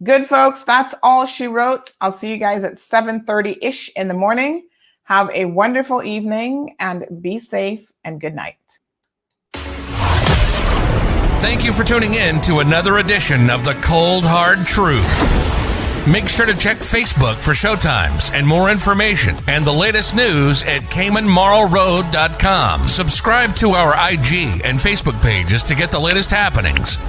Good folks, that's all she wrote. I'll see you guys at 7:30-ish in the morning. Have a wonderful evening and be safe and good night. Thank you for tuning in to another edition of The Cold Hard Truth. Make sure to check Facebook for showtimes and more information and the latest news at CaymanMarlRoad.com. Subscribe to our IG and Facebook pages to get the latest happenings.